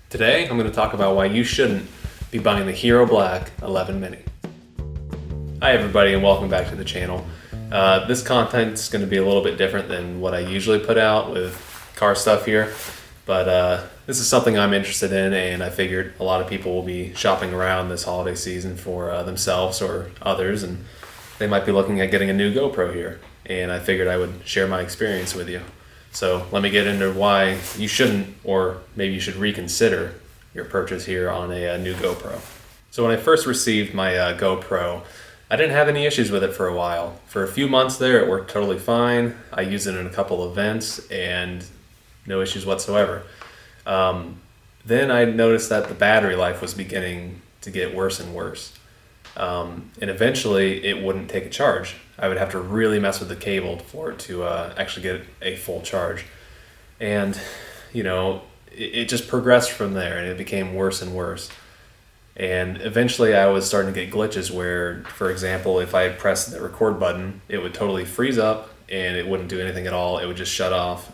Today, I'm going to talk about why you shouldn't be buying the Hero Black 11 Mini. Hi everybody and welcome back to the channel. This content is going to be a little bit different than what I usually put out with car stuff here, but this is something I'm interested in, and I figured a lot of people will be shopping around this holiday season for themselves or others, and they might be looking at getting a new GoPro here, and I figured I would share my experience with you. So let me get into why you shouldn't, or maybe you should reconsider your purchase here on a new GoPro. So when I first received my GoPro, I didn't have any issues with it for a while. For a few months there, it worked totally fine. I used it in a couple events and no issues whatsoever. Then I noticed that the battery life was beginning to get worse and worse. And eventually it wouldn't take a charge. I would have to really mess with the cable for it to actually get a full charge. And, you know, it just progressed from there, and it became worse and worse. And eventually I was starting to get glitches where, for example, if I pressed the record button, it would totally freeze up and it wouldn't do anything at all. It would just shut off.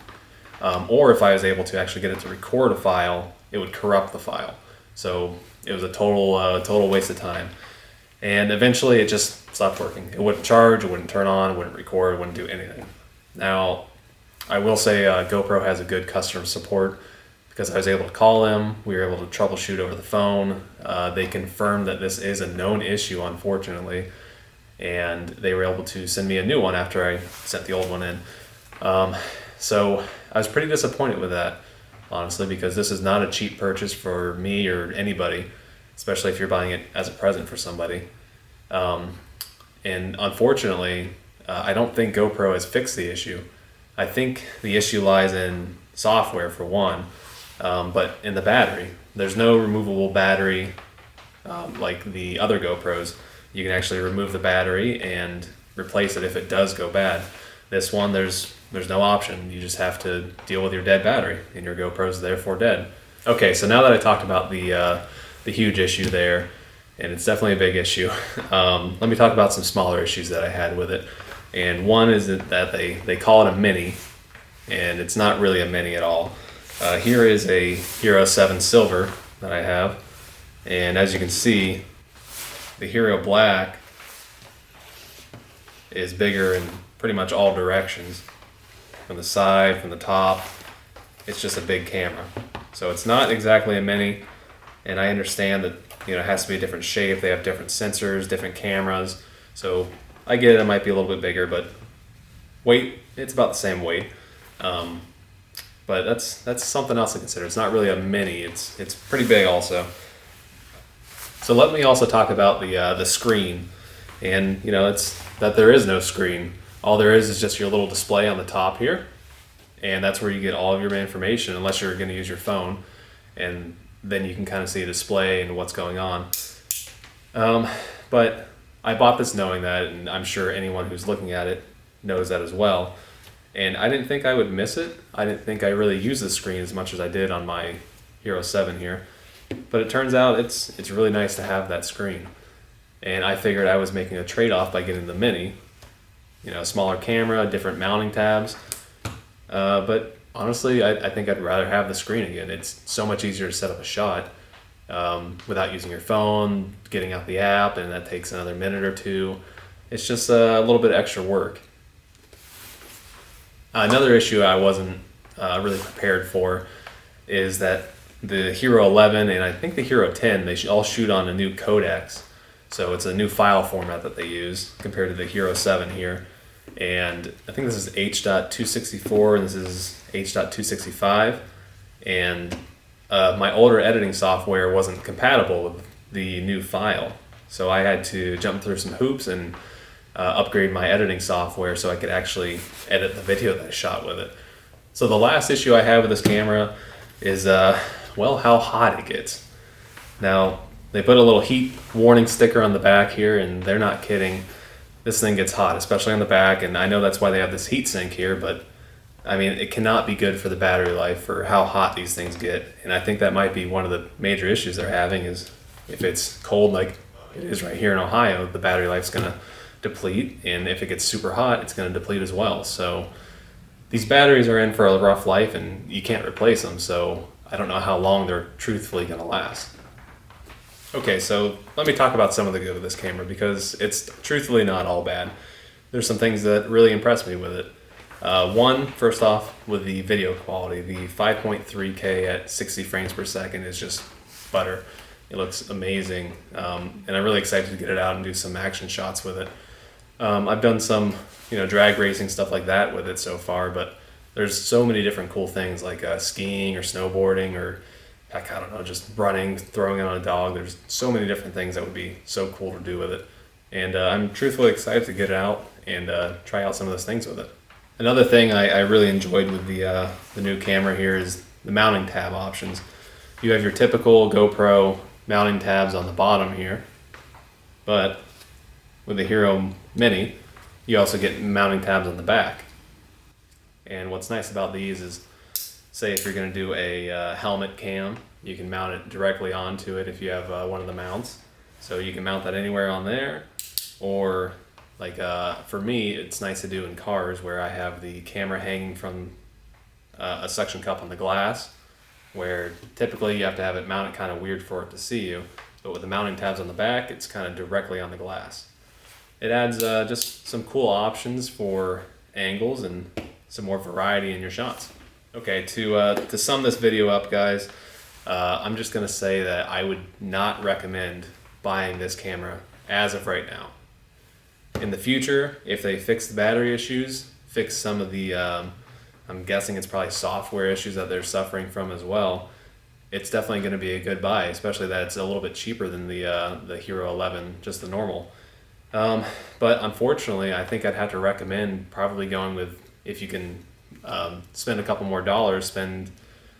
Or if I was able to actually get it to record a file, it would corrupt the file. So it was a total waste of time. And eventually it just stopped working. It wouldn't charge, it wouldn't turn on, it wouldn't record, it wouldn't do anything. Now, I will say GoPro has a good customer support because I was able to call them. We were able to troubleshoot over the phone. They confirmed that this is a known issue, unfortunately, and they were able to send me a new one after I sent the old one in. So I was pretty disappointed with that, honestly, because this is not a cheap purchase for me or anybody, especially if you're buying it as a present for somebody. And unfortunately, I don't think GoPro has fixed the issue. I think the issue lies in software for one, but in the battery. There's no removable battery like the other GoPros. You can actually remove the battery and replace it if it does go bad. This one, there's no option. You just have to deal with your dead battery, and your GoPro's therefore dead. Okay, so now that I talked about the huge issue there, and it's definitely a big issue, let me talk about some smaller issues that I had with it. And one is that they call it a Mini, and it's not really a Mini at all. Here is a Hero 7 Silver that I have, and as you can see, the Hero Black is bigger in pretty much all directions. From the side, from the top, it's just a big camera. So it's not exactly a Mini, and I understand that, you know, it has to be a different shape. They have different sensors, different cameras. So I get it might be a little bit bigger, but weight, it's about the same weight. But that's something else to consider. It's not really a Mini. It's pretty big also. So let me also talk about the screen. And you know, it's that there is no screen. All there is just your little display on the top here, and that's where you get all of your information, unless you're going to use your phone, and then you can kind of see a display and what's going on. But I bought this knowing that, and I'm sure anyone who's looking at it knows that as well. And I didn't think I would miss it. I didn't think I really used the screen as much as I did on my Hero 7 here. But it turns out it's really nice to have that screen. And I figured I was making a trade-off by getting the Mini. You know, smaller camera, different mounting tabs. But honestly, I think I'd rather have the screen again. It's so much easier to set up a shot without using your phone, getting out the app, and that takes another minute or two. It's just a little bit extra work. Another issue I wasn't really prepared for is that the Hero 11 and I think the Hero 10, they all shoot on a new codecs. So it's a new file format that they use compared to the Hero 7 here. And I think this is H.264 and this is H.265. And my older editing software wasn't compatible with the new file. So I had to jump through some hoops and upgrade my editing software so I could actually edit the video that I shot with it. So the last issue I have with this camera is, well, how hot it gets. Now, they put a little heat warning sticker on the back here, and they're not kidding. This thing gets hot, especially on the back, and I know that's why they have this heat sink here, but I mean, it cannot be good for the battery life for how hot these things get. And I think that might be one of the major issues they're having is if it's cold like it is right here in Ohio, the battery life's gonna deplete, and if it gets super hot, it's gonna deplete as well. So these batteries are in for a rough life and you can't replace them. So I don't know how long they're truthfully going to last. Okay, so let me talk about some of the good of this camera, because it's truthfully not all bad. There's some things that really impressed me with it. One, first off, with the video quality, the 5.3K at 60 frames per second is just butter. It looks amazing, and I'm really excited to get it out and do some action shots with it. I've done some, drag racing stuff like that with it so far, but there's so many different cool things like skiing or snowboarding, or heck, I don't know, just running, throwing it on a dog. There's so many different things that would be so cool to do with it. And I'm truthfully excited to get it out and try out some of those things with it. Another thing I really enjoyed with the new camera here is the mounting tab options. You have your typical GoPro mounting tabs on the bottom here, but with the Hero Mini, you also get mounting tabs on the back. And what's nice about these is, say if you're going to do a helmet cam, you can mount it directly onto it if you have one of the mounts. So you can mount that anywhere on there, or like for me, it's nice to do in cars where I have the camera hanging from a suction cup on the glass, where typically you have to have it mounted kind of weird for it to see you. But with the mounting tabs on the back, it's kind of directly on the glass. It adds just some cool options for angles and some more variety in your shots. Okay, to sum this video up, guys, I'm just going to say that I would not recommend buying this camera as of right now. In the future, if they fix the battery issues, fix some of the, I'm guessing it's probably software issues that they're suffering from as well, it's definitely going to be a good buy, especially that it's a little bit cheaper than the Hero 11, just the normal. But unfortunately, I think I'd have to recommend probably going with, if you can spend a couple more dollars, spend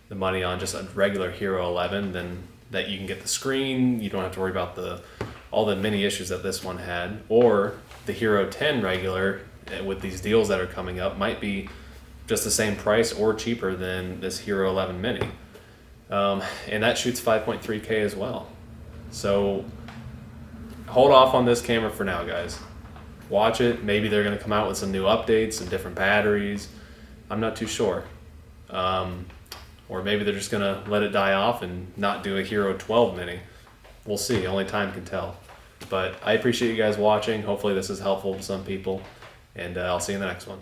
the money on just a regular Hero 11, then that you can get the screen, you don't have to worry about all the mini issues that this one had, or the Hero 10 regular with these deals that are coming up might be just the same price or cheaper than this Hero 11 Mini. And that shoots 5.3K as well. So hold off on this camera for now, guys. Watch it. Maybe they're going to come out with some new updates, some different batteries. I'm not too sure. Or maybe they're just going to let it die off and not do a Hero 12 Mini. We'll see. Only time can tell. But I appreciate you guys watching. Hopefully this is helpful to some people. And I'll see you in the next one.